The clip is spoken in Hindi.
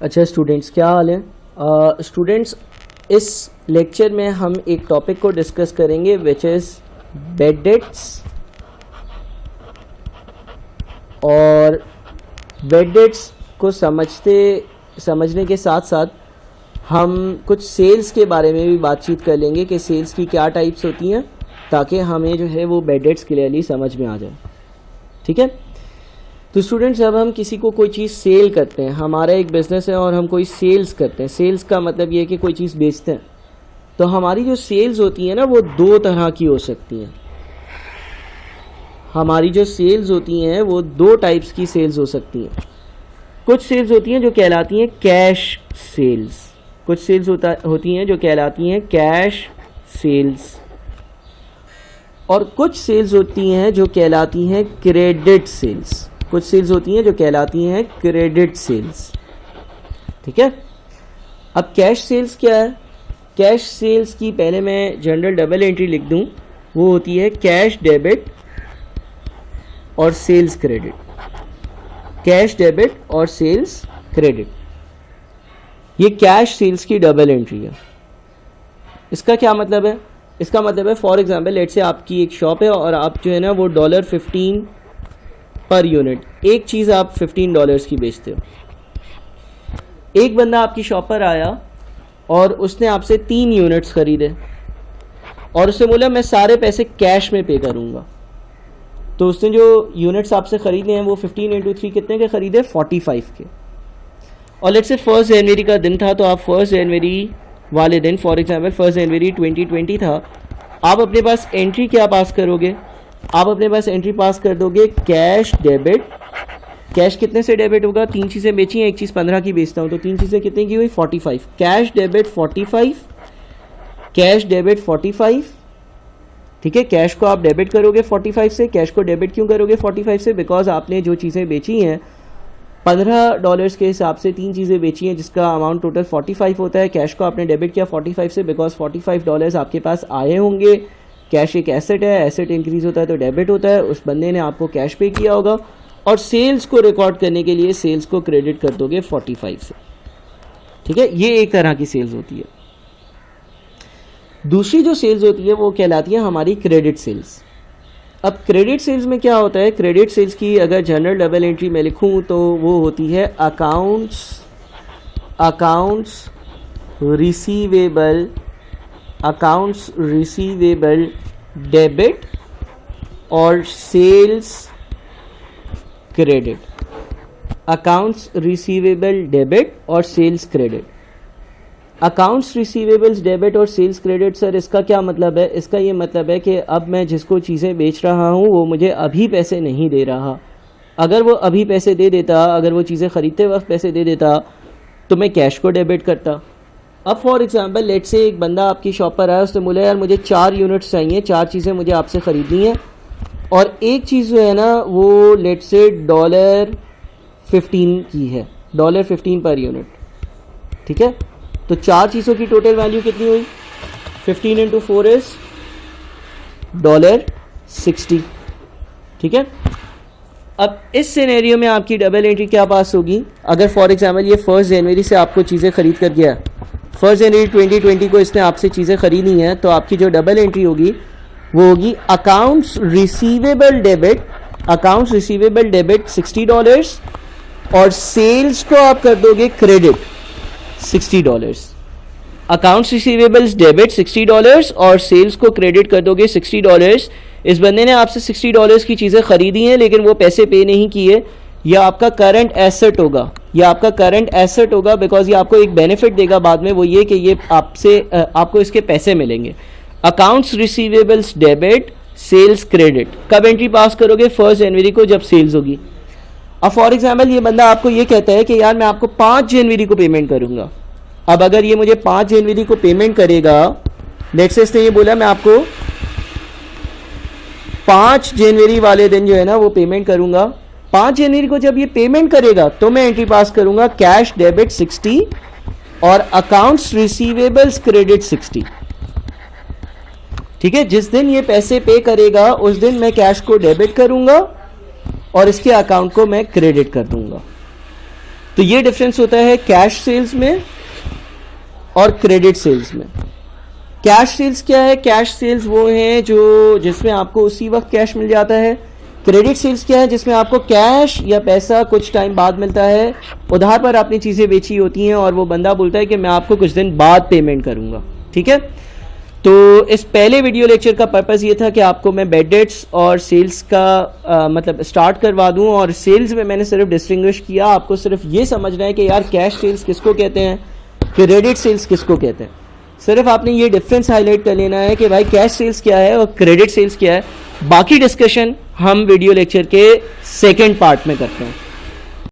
अच्छा स्टूडेंट्स, क्या हाल है? स्टूडेंट्स, इस लेक्चर में हम एक टॉपिक को डिस्कस करेंगे विच इज़ बेड डेट्स। और बेड डेट्स को समझने के साथ साथ हम कुछ सेल्स के बारे में भी बातचीत कर लेंगे कि सेल्स की क्या टाइप्स होती हैं, ताकि हमें जो है वो बेड डेट्स क्लियरली समझ में आ जाए। ठीक है, तो स्टूडेंट्स, जब हम किसी को कोई चीज़ सेल करते हैं, हमारा एक बिज़नेस है और हम कोई सेल्स करते हैं, सेल्स का मतलब ये है कि कोई चीज़ बेचते हैं, तो हमारी जो सेल्स होती हैं ना वो दो तरह की हो सकती हैं। हमारी जो सेल्स होती हैं वो दो टाइप्स की सेल्स हो सकती हैं। कुछ सेल्स होती हैं जो कहलाती हैं कैश सेल्स, कुछ सेल्स होती हैं जो कहलाती हैं कैश सेल्स, और कुछ सेल्स होती हैं जो कहलाती हैं क्रेडिट सेल्स, कुछ सेल्स होती हैं जो कहलाती हैं क्रेडिट सेल्स। ठीक है, अब कैश सेल्स क्या है? कैश सेल्स की पहले मैं जनरल डबल एंट्री लिख दूं, वो होती है कैश डेबिट और सेल्स क्रेडिट, कैश डेबिट और सेल्स क्रेडिट। ये कैश सेल्स की डबल एंट्री है। इसका क्या मतलब है? इसका मतलब है, फॉर एग्जांपल लेट्स से आपकी एक शॉप है और आप जो है ना वो $15 पर यूनिट, एक चीज़ आप $15 की बेचते हो। एक बंदा आपकी शॉप पर आया और उसने आपसे 3 यूनिट्स खरीदे और उसने बोला मैं सारे पैसे कैश में पे करूँगा। तो उसने जो यूनिट्स आपसे ख़रीदे हैं वो 15 × 3 कितने के ख़रीदे? 45 के। और लेट्स से 1 जनवरी का दिन था, तो आप 1 जनवरी वाले दिन, फॉर एग्जांपल 1 जनवरी 2020 था, आप अपने पास एंट्री क्या पास करोगे? आप अपने पास एंट्री पास कर दोगे कैश डेबिट। कैश कितने से डेबिट होगा? 3 चीज़ें बेची हैं, एक चीज़ 15 की बेचता हूँ, तो 3 चीज़ें कितने की हुई? 45। Cash debit 45, cash debit 45। ठीक है, कैश को आप डेबिट करोगे 45 से। कैश को डेबिट क्यों करोगे 45 से? बिकॉज आपने जो चीज़ें बेची हैं $15 के हिसाब से 3 चीज़ें बेची हैं जिसका अमाउंट टोटल 45 होता है। कैश को आपने डेबिट किया 45 से, बिकॉज $45 आपके पास आए होंगे। कैश एक एसेट है, एसेट इंक्रीज होता है तो डेबिट होता है। उस बंदे ने आपको कैश पे किया होगा और सेल्स को रिकॉर्ड करने के लिए सेल्स को क्रेडिट कर दोगे 45 से। ठीक है, ये एक तरह की सेल्स होती है। दूसरी जो सेल्स होती है वो कहलाती है हमारी क्रेडिट सेल्स। अब क्रेडिट सेल्स में क्या होता है? क्रेडिट सेल्स की अगर जनरल डबल एंट्री में लिखूं तो वो होती है अकाउंट्स रिसीवेबल डेबिट और sales credit. Accounts receivable debit और sales credit. Accounts receivables debit और सेल्स क्रेडिट, सर इसका क्या मतलब है? इसका ये मतलब है कि अब मैं जिसको चीज़ें बेच रहा हूँ वो मुझे अभी पैसे नहीं दे रहा। अगर वो अभी पैसे दे देता, अगर वो चीज़ें ख़रीदते वक्त पैसे दे देता तो मैं कैश को डेबिट करता। अब फॉर एग्जांपल लेट्स से एक बंदा आपकी शॉप पर आया, उसने बोला यार मुझे 4 यूनिट्स चाहिए, 4 चीज़ें मुझे आपसे ख़रीदनी है, और एक चीज़ जो है ना वो लेट्स से $15 की है, $15 पर यूनिट। ठीक है, तो 4 चीज़ों की टोटल वैल्यू कितनी हुई? 15 × 4 इज $60। ठीक है, अब इस सिनेरियो में आपकी डबल एंट्री क्या पास होगी? अगर फॉर एग्जांपल ये 1 जनवरी से आपको चीज़ें खरीद कर गया, 1 जनवरी 2020 को इसने आपसे चीज़ें खरीदी हैं, तो आपकी जो डबल एंट्री होगी वो होगी अकाउंट्स रिसीवेबल डेबिट $60 और सेल्स को आप कर दोगे क्रेडिट $60। अकाउंट्स रिसीवेबल्स डेबिट $60 और सेल्स को क्रेडिट कर दोगे $60। इस बंदे ने आपसे $60 की चीज़ें खरीदी हैं लेकिन वो पैसे पे नहीं किए। यह आपका करंट एसेट होगा, बिकॉज ये आपको एक बेनिफिट देगा बाद में, वो ये कि ये आपको इसके पैसे मिलेंगे। Accounts receivables debit, sales credit. कब एंट्री पास करोगे? 1 जनवरी को, जब सेल्स होगी। अब फॉर एग्जांपल ये बंदा आपको ये कहता है कि यार मैं आपको 5 जनवरी को पेमेंट करूंगा। अब अगर ये मुझे 5 जनवरी को पेमेंट करेगा, लेट्स से इसने ये बोला मैं आपको 5 जनवरी वाले दिन जो है ना वो पेमेंट करूंगा। 5 जनवरी को जब ये पेमेंट करेगा तो मैं एंट्री पास करूंगा कैश डेबिट 60 और अकाउंट्स रिसीवेबल्स क्रेडिट 60। ठीक है, जिस दिन ये पैसे पे करेगा उस दिन मैं कैश को डेबिट करूंगा और इसके अकाउंट को मैं क्रेडिट कर दूंगा। तो तो ये डिफरेंस होता है कैश सेल्स में और क्रेडिट सेल्स में। कैश सेल्स क्या है? कैश सेल्स वो हैं जो जिसमें आपको उसी वक्त कैश मिल जाता है। क्रेडिट सेल्स क्या है? जिसमें आपको कैश या पैसा कुछ टाइम बाद मिलता है। उधार पर आपने चीज़ें बेची होती हैं और वो बंदा बोलता है कि मैं आपको कुछ दिन बाद पेमेंट करूंगा। ठीक है, तो इस पहले वीडियो लेक्चर का पर्पज़ ये था कि आपको मैं बैड डेट्स और सेल्स का मतलब स्टार्ट करवा दूं, और सेल्स में मैंने सिर्फ डिस्टिंग्विश किया। आपको सिर्फ ये समझना है कि यार कैश सेल्स किसको कहते हैं, क्रेडिट सेल्स किसको कहते हैं। सिर्फ आपने ये डिफरेंस हाईलाइट कर लेना है कि भाई कैश सेल्स क्या है और क्रेडिट सेल्स क्या है। बाकी डिस्कशन हम वीडियो लेक्चर के सेकेंड पार्ट में करते हैं।